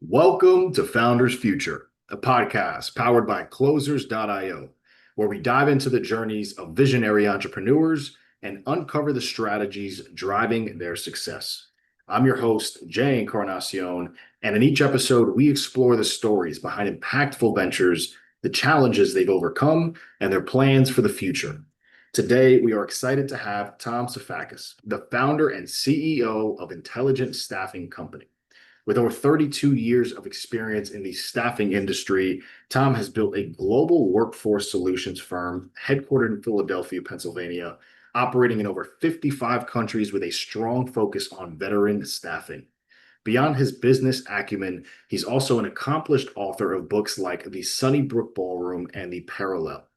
Welcome to Founders Future, a podcast powered by Closers.io, where we dive into the journeys of visionary entrepreneurs and uncover the strategies driving their success. I'm your host, Jay Encarnacion, and in each episode, we explore the stories behind impactful ventures, the challenges they've overcome, and their plans for the future. Today, we are excited to have Tom Sephakis, the founder and CEO of Intelligent Staffing Company. With over 32 years of experience in the staffing industry, Tom has built a global workforce solutions firm headquartered in Philadelphia, Pennsylvania, operating in over 55 countries with a strong focus on veteran staffing. Beyond his business acumen, he's also an accomplished author of books like The Sunnybrook Ballroom and The Parallel.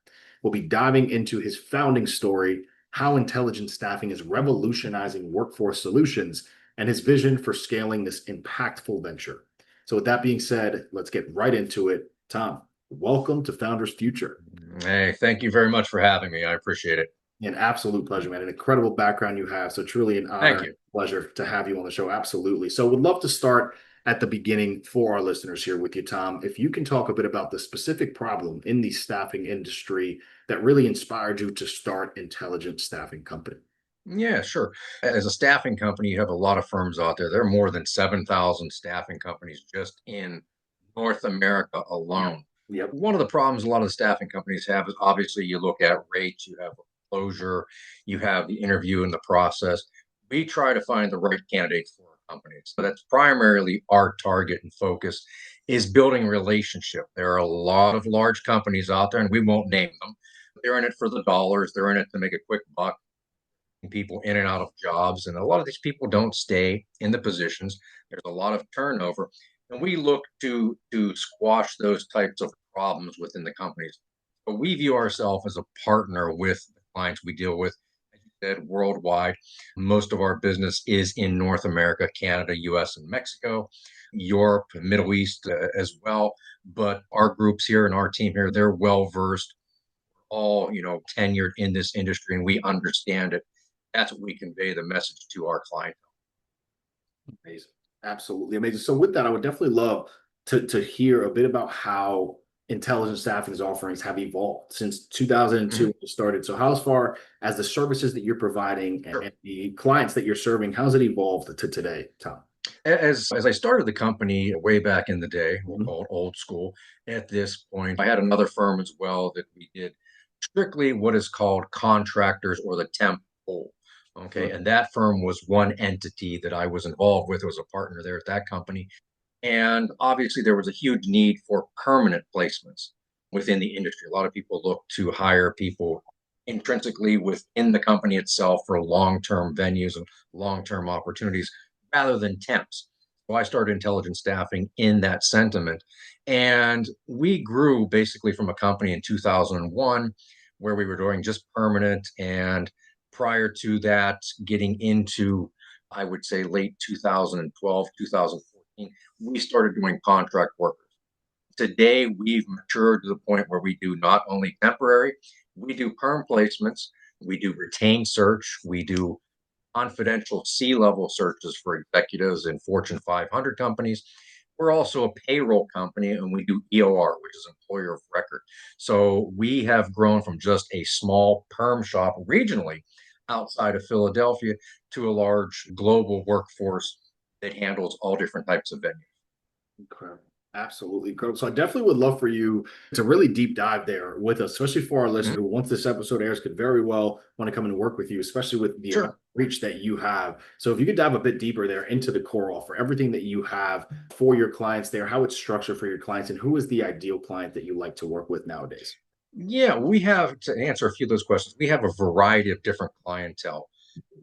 We'll be diving into his founding story, how intelligent staffing is revolutionizing workforce solutions, and his vision for scaling this impactful venture. So, with that being said, let's get right into it. Tom, welcome to Founders Future. Hey, thank you very much for having me. I appreciate it. An absolute pleasure, man. An incredible background you have. So, truly an Thank honor, you. pleasure to have you on the show. Absolutely. So, would love to start at the beginning for our listeners here with you, Tom. If you can talk a bit about the specific problem in the staffing industry that really inspired you to start Intelligent Staffing Company. Yeah, sure. As a staffing company, you have a lot of firms out there. There are more than 7,000 staffing companies just in North America Yep. alone. Yep. One of the problems a lot of the staffing companies have is obviously you look at rates, you have closure, you have the interview and the process. We try to find the right candidates for our companies. So that's primarily our target and focus is building relationship. There are a lot of large companies out there, and we won't name them. They're in it for the dollars. They're in it to make a quick buck, people in and out of jobs. And a lot of these people don't stay in the positions. There's a lot of turnover. And we look to squash those types of problems within the companies. But we view ourselves as a partner with the clients we deal with, as you said, worldwide. Most of our business is in North America, Canada, US, and Mexico, Europe, Middle East as well. But our groups here and our team here, they're well versed, all tenured in this industry, and we understand it. That's what we convey the message to our client. Amazing. Absolutely amazing. So with that, I would definitely love to hear a bit about how intelligent staffing's offerings have evolved since 2002 Mhm. when you started. So how as far as the services that you're providing and, Sure. and the clients that you're serving, how's it evolved to today, Tom? As I started the company way back in the day, we'll Mhm. call it old school. At this point, I had another firm as well that we did strictly what is called contractors or the temp pool. Okay, Sure. and that firm was one entity that I was involved with. I was a partner there at that company. And obviously, there was a huge need for permanent placements within the industry. A lot of people look to hire people intrinsically within the company itself for long-term venues and long-term opportunities rather than temps. So I started intelligent staffing in that sentiment. And we grew basically from a company in 2001 where we were doing just permanent. And prior to that, getting into, I would say, late 2012, 2014, we started doing contract workers. Today, we've matured to the point where we do not only temporary, we do perm placements, we do retained search, we do confidential C-level searches for executives in Fortune 500 companies. We're also a payroll company and we do EOR, which is employer of record. So we have grown from just a small perm shop regionally outside of Philadelphia to a large global workforce that handles all different types of venues. Incredible. Absolutely incredible. So I definitely would love for you to really deep dive there with us, especially for our listener Mhm. who, once this episode airs, could very well want to come and work with you, especially with the amount Sure. of reach that you have. So if you could dive a bit deeper there into the core offer, everything that you have for your clients there, how it's structured for your clients, and who is the ideal client that you like to work with nowadays? Yeah, we have to answer a few of those questions. We have a variety of different clientele.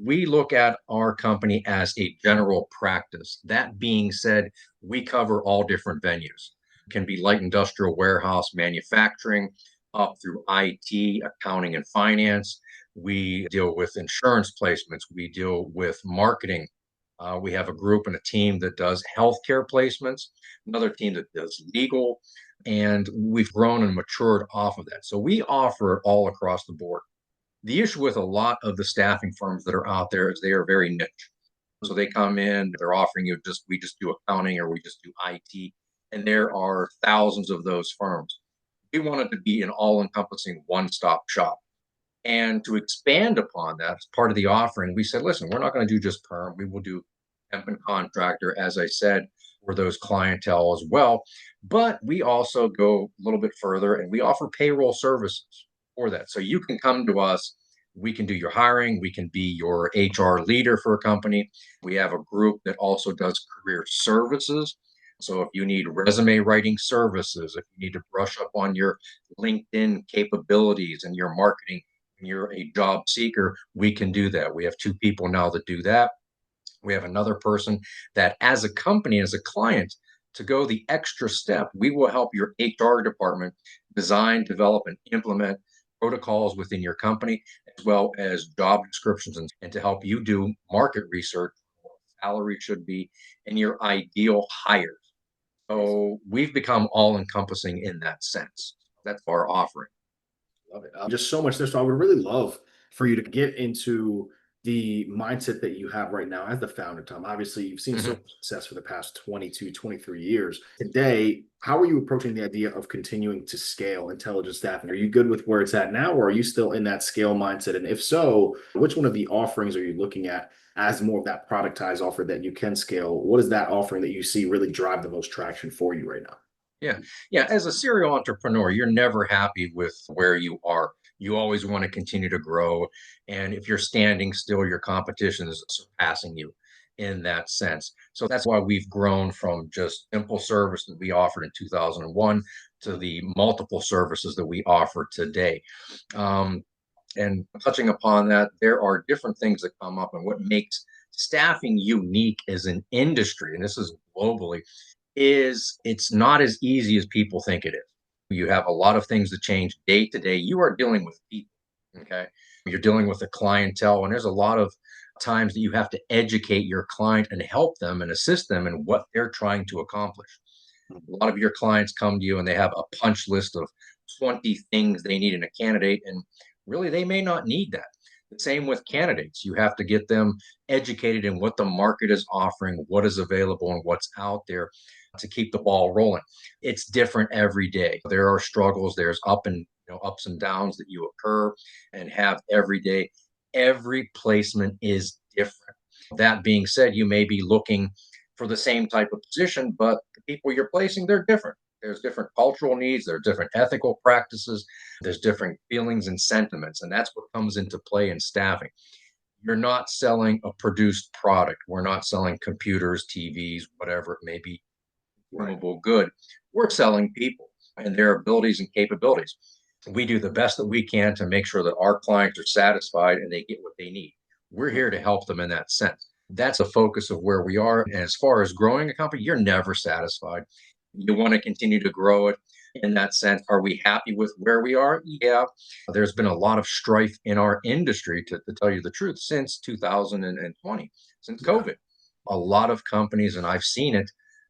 We look at our company as a general practice. That being said, we cover all different venues. It can be light industrial, warehouse, manufacturing, up through IT, accounting, and finance. We deal with insurance placements. We deal with marketing. We have a group and a team that does healthcare placements, another team that does legal, and we've grown and matured off of that. So we offer it all across the board. The issue with a lot of the staffing firms that are out there is they are very niche. So they come in, they're offering you we just do accounting or we just do IT. And there are thousands of those firms. We wanted to be an all encompassing one stop shop. And to expand upon that, as part of the offering, we said, listen, we're not going to do just perm. We will do temp and contractor, as I said, for those clientele as well. But we also go a little bit further and we offer payroll services for that. So you can come to us. We can do your hiring. We can be your HR leader for a company. We have a group that also does career services. So if you need resume writing services, if you need to brush up on your LinkedIn capabilities and your marketing, you're a job seeker, we can do that. We have two people now that do that. We have another person that, as a company, as a client, to go the extra step, we will help your HR department design, develop, and implement protocols within your company, as well as job descriptions, and to help you do market research, what salary should be, and your ideal hires. So we've become all encompassing in that sense. That's our offering. Love it. Just so much there. So I would really love for you to get into the mindset that you have right now as the founder, Tom. Obviously, you've seen so Mhm. much success for the past 22, 23 years. Today, how are you approaching the idea of continuing to scale intelligent staffing? Are you good with where it's at now, or are you still in that scale mindset? And if so, which one of the offerings are you looking at as more of that productized offer that you can scale? What is that offering that you see really drive the most traction for you right now? Yeah. Yeah. As a serial entrepreneur, you're never happy with where you are. You always want to continue to grow. And if you're standing still, your competition is surpassing you in that sense. So that's why we've grown from just simple service that we offered in 2001 to the multiple services that we offer today. Um, and touching upon that, there are different things that come up, and what makes staffing unique as an industry, and this is globally, is it's not as easy as people think it is. You have a lot of things that change day to day. You are dealing with people, okay? You're dealing with a clientele, and there's a lot of times that you have to educate your client and help them and assist them in what they're trying to accomplish. A lot of your clients come to you and they have a punch list of 20 things they need in a candidate, and really they may not need that. The same with candidates. You have to get them educated in what the market is offering, what is available, and what's out there to keep the ball rolling. It's different every day. There are struggles, there's ups and downs that you occur and have every day. Every placement is different. That being said, you may be looking for the same type of position, but the people you're placing, they're different. There's different cultural needs, there are different ethical practices, there's different feelings and sentiments, and that's what comes into play in staffing. You're not selling a produced product. We're not selling computers, TVs, whatever it may be, Right. consumable good. We're selling people and their abilities and capabilities. We do the best that we can to make sure that our clients are satisfied and they get what they need. We're here to help them in that sense. That's the focus of where we are. And as far as growing a company, you're never satisfied. You want to continue to grow it in that sense. Are we happy with where we are? Yeah. There's been a lot of strife in our industry, to tell you the truth, since 2020, since Yeah. COVID. A lot of companies, and I've seen it,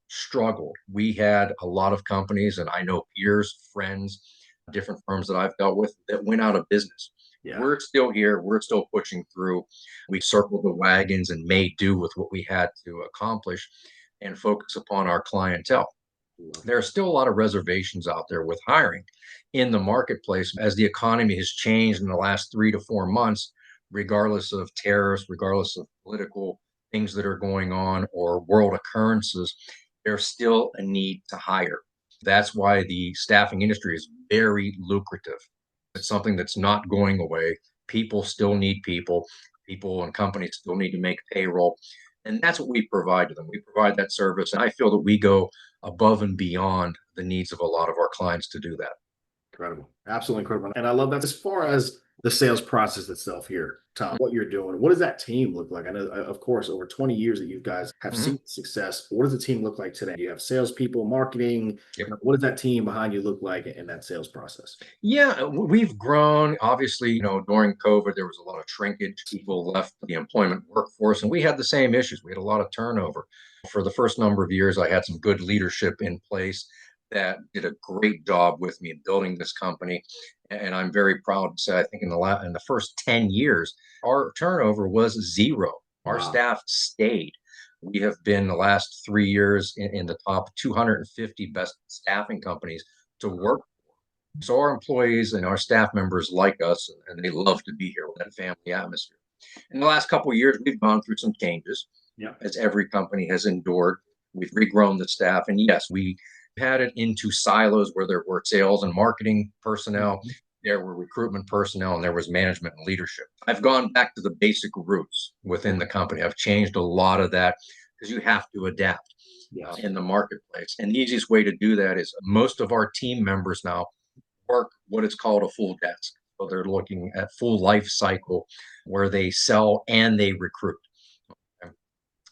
struggled. We had a lot of companies, and I know peers, friends, different firms that I've dealt with that went out of business. Yeah. We're still here. We're still pushing through. We circled the wagons and made do with what we had to accomplish and focus upon our clientele. Love There are still a lot of reservations out there with hiring in the marketplace as the economy has changed in the last 3 to 4 months, regardless of tariffs, regardless of political things that are going on or world occurrences. There's still a need to hire. That's why the staffing industry is very lucrative. It's something that's not going away. People still need people. People and companies still need to make payroll. And that's what we provide to them. We provide that service. And I feel that we go above and beyond the needs of a lot of our clients to do that. Incredible. Absolutely incredible. And I love that. As far as the sales process itself here, Tom, what you're doing, what does that team look like? I know, of course, over 20 years that you guys have Mhm. seen success. What does the team look like today? Do you have salespeople, marketing? Yep. What does that team behind you look like in that sales process? Yeah, we've grown. Obviously, during COVID, there was a lot of shrinkage. People left the employment workforce, and we had the same issues. We had a lot of turnover. For the first number of years, I had some good leadership in place that did a great job with me in building this company. And I'm very proud to say, I think in the first 10 years, our turnover was zero. Our Wow. staff stayed. We have been the last 3 years in the top 250 best staffing companies to work. So our employees and our staff members like us, and they love to be here with that family atmosphere. In the last couple of years, we've gone through some changes, Yeah. as every company has endured. We've regrown the staff, and yes, we had it into silos where there were sales and marketing personnel, Mhm. there were recruitment personnel, and there was management and leadership. I've gone back to the basic roots within the company. I've changed a lot of that because you have to adapt Yes. in the marketplace. And the easiest way to do that is most of our team members now work what is called a full desk. So they're looking at full life cycle where they sell and they recruit. Okay?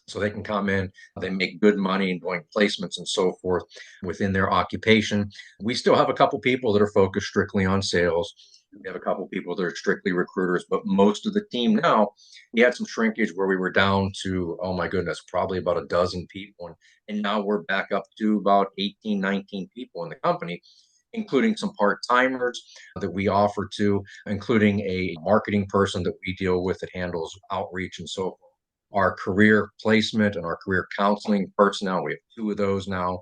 So they can come in, they make good money and doing placements and so forth within their occupation. We still have a couple people that are focused strictly on sales. We have a couple people that are strictly recruiters, but most of the team now, we had some shrinkage where we were down to, oh my goodness, probably about a dozen people. And now we're back up to about 18, 19 people in the company, including some part timers that we offer to, including a marketing person that we deal with that handles outreach and so forth. Our career placement and our career counseling personnel, we have two of those now.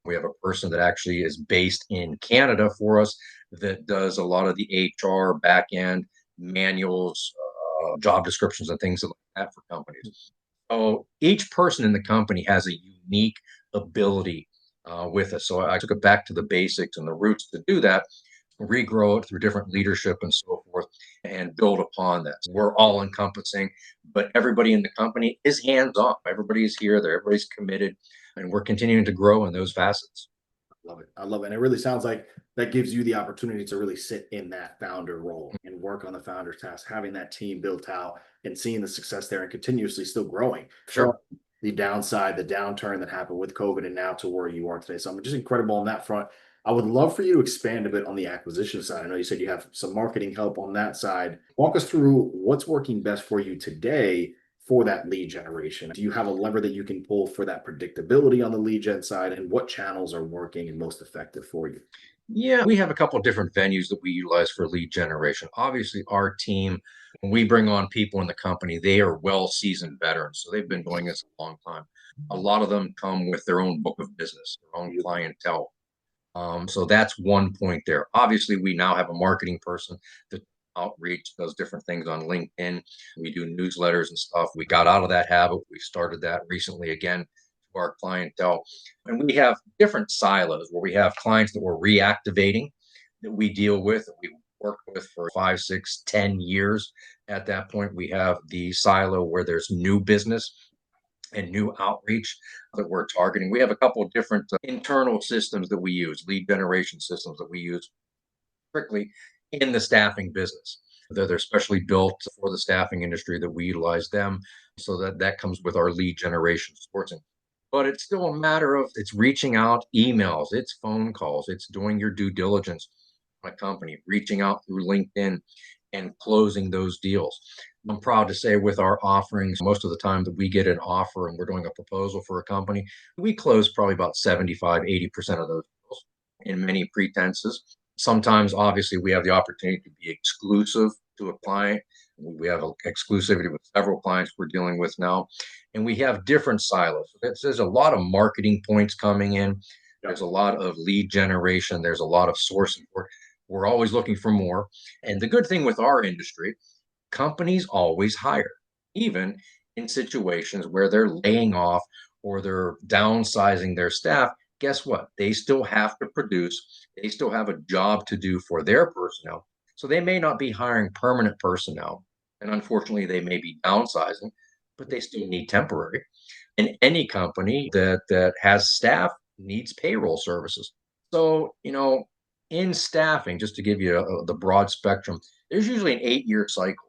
We have a person that actually is based in Canada for us that does a lot of the HR back end manuals, job descriptions, and things like that for companies. So each person in the company has a unique ability with us. So I took it back to the basics and the roots to do that, regrow it through different leadership and so forth, and build upon that. So we're all encompassing, but everybody in the company is hands off. Everybody's here, there, everybody's committed, and we're continuing to grow in those facets. Love it. I love it. And it really sounds like that gives you the opportunity to really sit in that founder role and work on the founder's task, having that team built out and seeing the success there and continuously still growing from Sure. the downside, the downturn that happened with COVID and now to where you are today. So I'm just incredible on that front. I would love for you to expand a bit on the acquisition side. I know you said you have some marketing help on that side. Walk us through what's working best for you today for that lead generation? Do you have a lever that you can pull for that predictability on the lead gen side? And what channels are working and most effective for you? Yeah, we have a couple of different venues that we utilize for lead generation. Obviously, our team, when we bring on people in the company, they are well seasoned veterans. So they've been doing this a long time. A lot of them come with their own book of business, their own clientele. So that's one point there. Obviously, we now have a marketing person that outreach, does different things on LinkedIn. We do newsletters and stuff. We got out of that habit. We started that recently again to our clientele. And we have different silos where we have clients that we're reactivating that we deal with, that we worked with for 5, 6, 10 years. At that point, we have the silo where there's new business and new outreach that we're targeting. We have a couple of different internal systems that we use, lead generation systems that we use strictly in the staffing business. They're specially built for the staffing industry that we utilize them. So that comes with our lead generation sourcing. But it's still a matter of it's reaching out, emails, it's phone calls, it's doing your due diligence on a company, reaching out through LinkedIn and closing those deals. I'm proud to say with our offerings, most of the time that we get an offer and we're doing a proposal for a company, we close probably about 75, 80% of those deals in many pretenses. Sometimes, obviously, we have the opportunity to be exclusive to a client. We have exclusivity with several clients we're dealing with now, and we have different silos. There's a lot of marketing points coming in. Yeah. There's a lot of lead generation. There's a lot of sourcing. We're always looking for more. And the good thing with our industry, companies always hire, even in situations where they're laying off or they're downsizing their staff. Guess what? They still have to produce, they still have a job to do for their personnel. So they may not be hiring permanent personnel. And unfortunately, they may be downsizing, but they still need temporary. And any company that has staff needs payroll services. So, in staffing, just to give you the broad spectrum, there's usually an 8 year cycle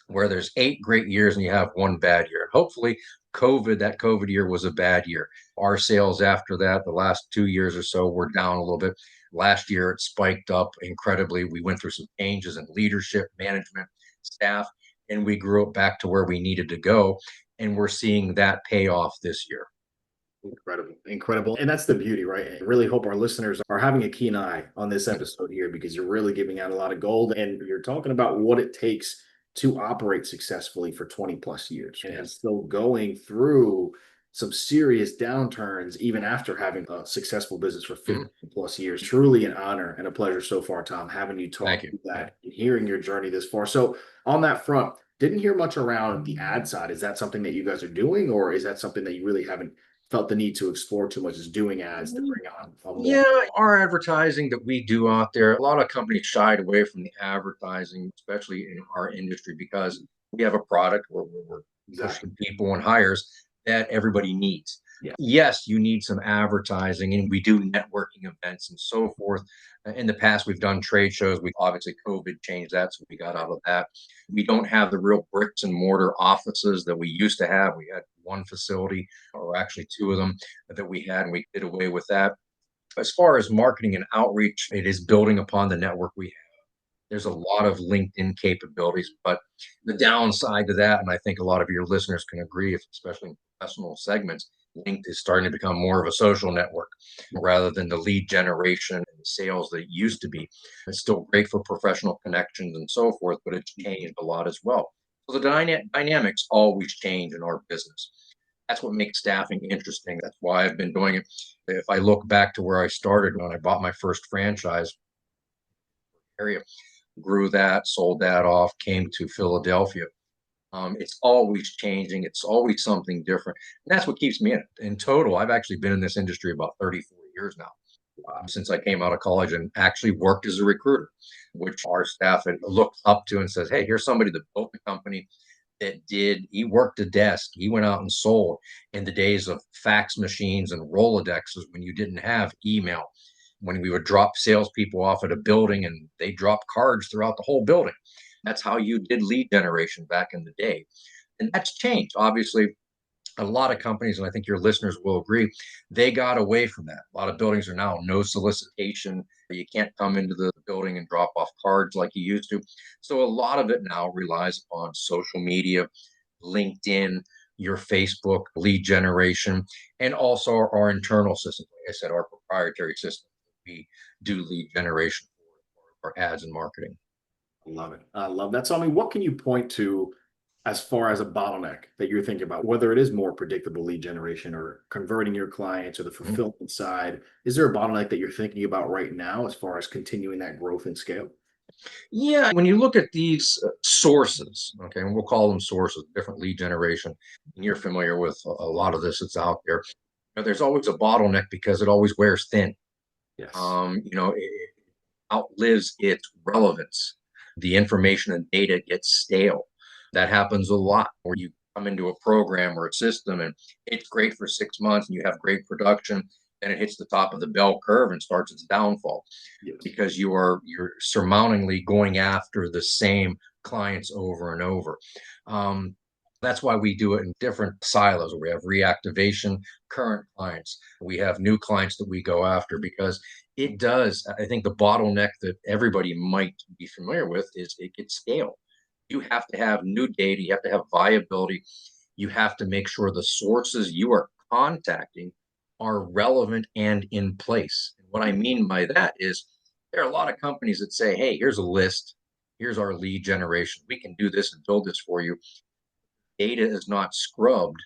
where there's 8 great years and you have one bad year. Hopefully, that COVID year was a bad year. Our sales after that, the last 2 years or so, were down a little bit. Last year, it spiked up incredibly. We went through some changes in leadership, management, staff, and we grew it back to where we needed to go. And we're seeing that pay off this year. Incredible. Incredible. And that's the beauty, right? I really hope our listeners are having a keen eye on this episode here because you're really giving out a lot of gold and you're talking about what it takes to operate successfully for 20 plus years and Yes. still going through some serious downturns, even after having a successful business for Mhm. 50 plus years. Truly an honor and a pleasure so far, Tom, having you Thank talk you. through Yeah. that and hearing your journey this far. So, on that front, didn't hear much around the ad side. Is that something that you guys are doing, or is that something that you really haven't felt the need to explore too much, is doing ads to bring on more? Yeah, our advertising that we do out there, a lot of companies shied away from the advertising, especially in our industry, because we have a product where we're Exactly. pushing people and hires that everybody needs. Yeah. Yes, you need some advertising, and we do networking events and so forth. In the past, we've done trade shows. We obviously COVID changed that, so we got out of that. We don't have the real bricks and mortar offices that we used to have. We had one facility, or actually two of them, that we had, and we did away with that. As far as marketing and outreach, it is building upon the network we have. There's a lot of LinkedIn capabilities, but the downside to that, and I think a lot of your listeners can agree, especially in professional segments, LinkedIn is starting to become more of a social network rather than the lead generation and sales that it used to be. It's still great for professional connections and so forth, but it's changed a lot as well. So the dynamics always change in our business. That's what makes staffing interesting. That's why I've been doing it. If I look back to where I started when I bought my first franchise area, grew that, sold that off, came to Philadelphia. It's always changing. It's always something different. And that's what keeps me in it. In total, I've actually been in this industry about 34 years now, since I came out of college and actually worked as a recruiter, which our staff had looked up to and says, hey, here's somebody that built the company, he worked a desk, he went out and sold in the days of fax machines and Rolodexes when you didn't have email, when we would drop salespeople off at a building and they dropped cards throughout the whole building. That's how you did lead generation back in the day. And that's changed. Obviously, a lot of companies, and I think your listeners will agree, they got away from that. A lot of buildings are now no solicitation. You can't come into the building and drop off cards like you used to. So a lot of it now relies upon social media, LinkedIn, your Facebook, lead generation, and also our internal system. Like I said, our proprietary system. We do lead generation for our ads and marketing. I love it. I love that. So, I mean, what can you point to as far as a bottleneck that you're thinking about, whether it is more predictable lead generation or converting your clients or the Mhm. fulfillment side? Is there a bottleneck that you're thinking about right now as far as continuing that growth and scale? Yeah, when you look at these sources, okay, and we'll call them sources, different lead generation, and you're familiar with a lot of this that's out there. There's always a bottleneck because it always wears thin. Yes. It outlives its relevance. The information and data gets stale. That happens a lot where you come into a program or a system and it's great for 6 months and you have great production, then it hits the top of the bell curve and starts its downfall Yes. because you're surmountingly going after the same clients over and over. Um, that's why we do it in different silos. We have reactivation, current clients. We have new clients that we go after because it does. I think the bottleneck that everybody might be familiar with is it gets stale. You have to have new data. You have to have viability. You have to make sure the sources you are contacting are relevant and in place. And what I mean by that is there are a lot of companies that say, hey, here's a list. Here's our lead generation. We can do this and build this for you. Data is not scrubbed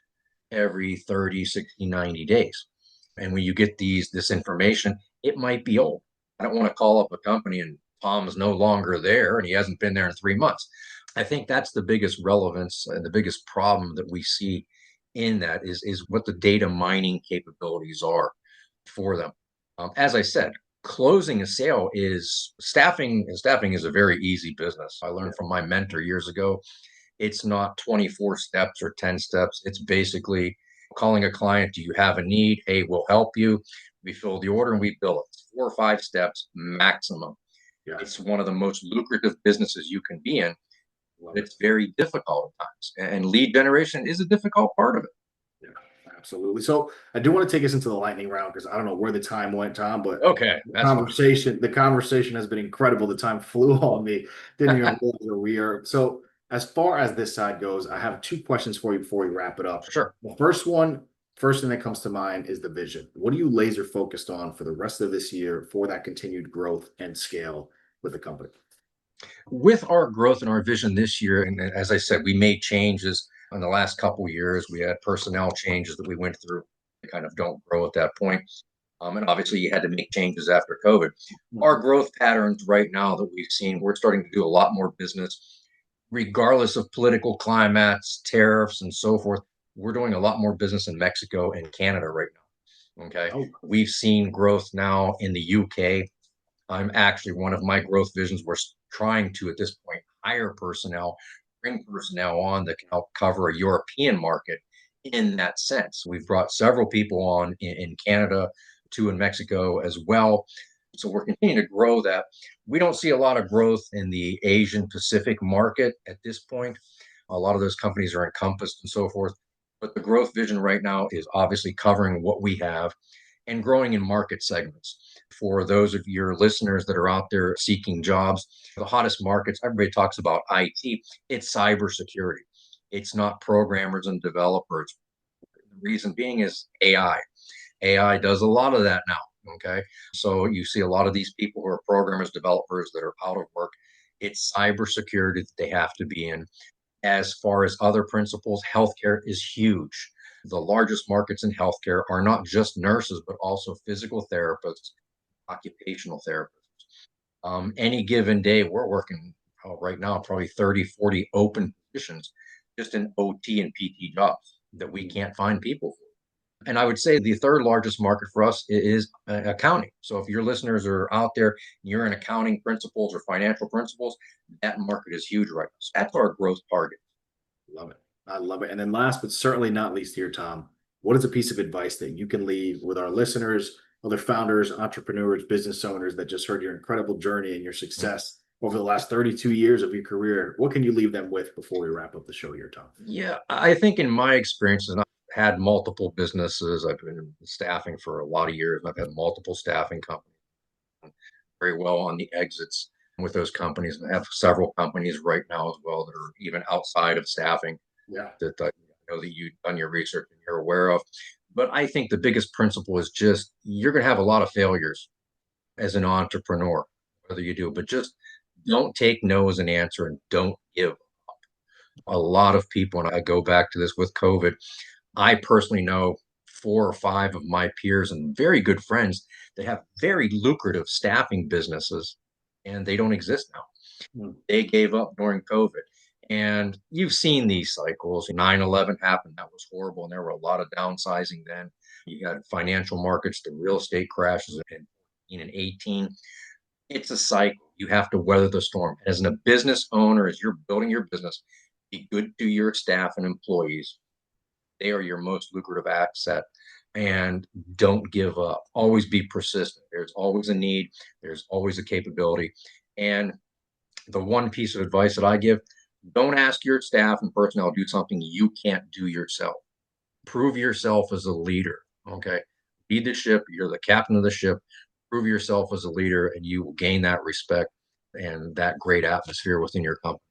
every 30, 60, 90 days. And when you get this information, it might be old. I don't want to call up a company and Tom is no longer there and he hasn't been there in 3 months. I think that's the biggest relevance and the biggest problem that we see in that is what the data mining capabilities are for them. As I said, closing a sale is staffing, and staffing is a very easy business. I Yeah. learned from my mentor years ago. It's not 24 steps or 10 steps. It's basically calling a client. Do you have a need? Hey, we'll help you. We fill the order and we bill it. It's 4 or 5 steps maximum. Yes. It's one of the most lucrative businesses you can be in. Love But it. it's very difficult at times. And lead generation is a difficult part of it. Yeah, absolutely. So I do want to take us into the lightning round because I don't know where the time went, Tom, but Okay, that's fine. the conversation has been incredible. The time flew on me. Didn't even realize where we are. So as far as this side goes, I have two questions for you before we wrap it up. Sure. The first thing that comes to mind is the vision. What are you laser focused on for the rest of this year for that continued growth and scale with the company? With our growth and our vision this year, and as I said, we made changes in the last couple of years. We had personnel changes that we went through. They kind of don't grow at that point. And obviously, you had to make changes after COVID. Our Mhm. growth patterns right now that we've seen, we're starting to do a lot more business, regardless of political climates, tariffs, and so forth. We're doing a lot more business in Mexico and Canada right now. Okay. Oh, We've seen growth now in the UK. I'm actually one of my growth visions. We're trying to, at this point, hire personnel, bring personnel on that can help cover a European market in that sense. We've brought several people on in Canada, two in Mexico as well. So we're continuing to grow that. We don't see a lot of growth in the Asian Pacific market at this point. A lot of those companies are encompassed and so forth. But the growth vision right now is obviously covering what we have and growing in market segments. For those of your listeners that are out there seeking jobs, the hottest markets, everybody talks about IT, it's cybersecurity. It's not programmers and developers. The reason being is AI. AI does a lot of that now. Okay. So you see a lot of these people who are programmers, developers that are out of work. It's cybersecurity that they have to be in. As far as other principles, healthcare is huge. The largest markets in healthcare are not just nurses, but also physical therapists, occupational therapists. Any given day, we're working right now probably 30, 40 open positions just in OT and PT jobs that we can't find people for. And I would say the third largest market for us is accounting. So if your listeners are out there, you're in accounting principles or financial principles, that market is huge right now. So that's our growth target. love it. I love it. And then last but certainly not least here, Tom, what is a piece of advice that you can leave with our listeners, other founders, entrepreneurs, business owners that just heard your incredible journey and your success over the last 32 years of your career? What can you leave them with before we wrap up the show here, Tom? Yeah, I think in my experiences, and I've had multiple businesses. I've been in staffing for a lot of years. I've had multiple staffing companies, very well on the exits with those companies. I have several companies right now as well that are even outside of staffing Yeah. that I know that you've done your research and you're aware of. But I think the biggest principle is just you're going to have a lot of failures as an entrepreneur, whether you do, but just don't take no as an answer and don't give. A lot of people, and I go back to this with COVID, I personally know four or five of my peers and very good friends that have very lucrative staffing businesses and they don't exist now. Mm. They gave up during COVID. And you've seen these cycles. 9/11 happened. That was horrible. And there were a lot of downsizing then. You had financial markets, the real estate crashes in 14 and 18. It's a cycle. You have to weather the storm. As a business owner, as you're building your business, be good to your staff and employees. They are your most lucrative asset. And don't give up. Always be persistent. There's always a need, there's always a capability. And the one piece of advice that I give, don't ask your staff and personnel to do something you can't do yourself. Prove yourself as a leader. Okay. Lead the ship. You're the captain of the ship. Prove yourself as a leader, and you will gain that respect and that great atmosphere within your company.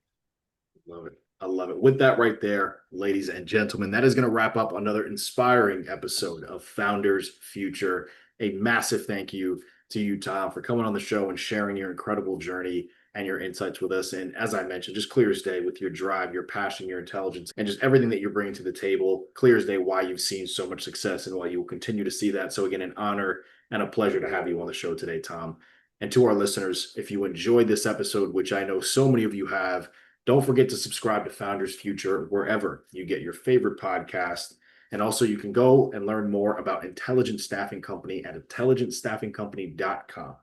Love it. I love it. With that right there, ladies and gentlemen, that is going to wrap up another inspiring episode of Founders Future. A massive thank you to you, Tom, for coming on the show and sharing your incredible journey and your insights with us. And as I mentioned, just clear as day with your drive, your passion, your intelligence, and just everything that you're bringing to the table. Clear as day why you've seen so much success and why you will continue to see that. So, again, an honor and a pleasure to have you on the show today, Tom. And to our listeners, if you enjoyed this episode, which I know so many of you have, don't forget to subscribe to Founders Future wherever you get your favorite podcast. And also, you can go and learn more about Intelligent Staffing Company at intelligentstaffingcompany.com.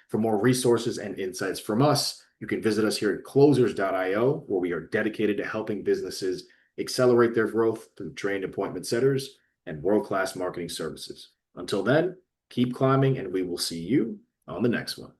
For more resources and insights from us, you can visit us here at closers.io, where we are dedicated to helping businesses accelerate their growth through trained appointment setters and world-class marketing services. Until then, keep climbing, and we will see you on the next one.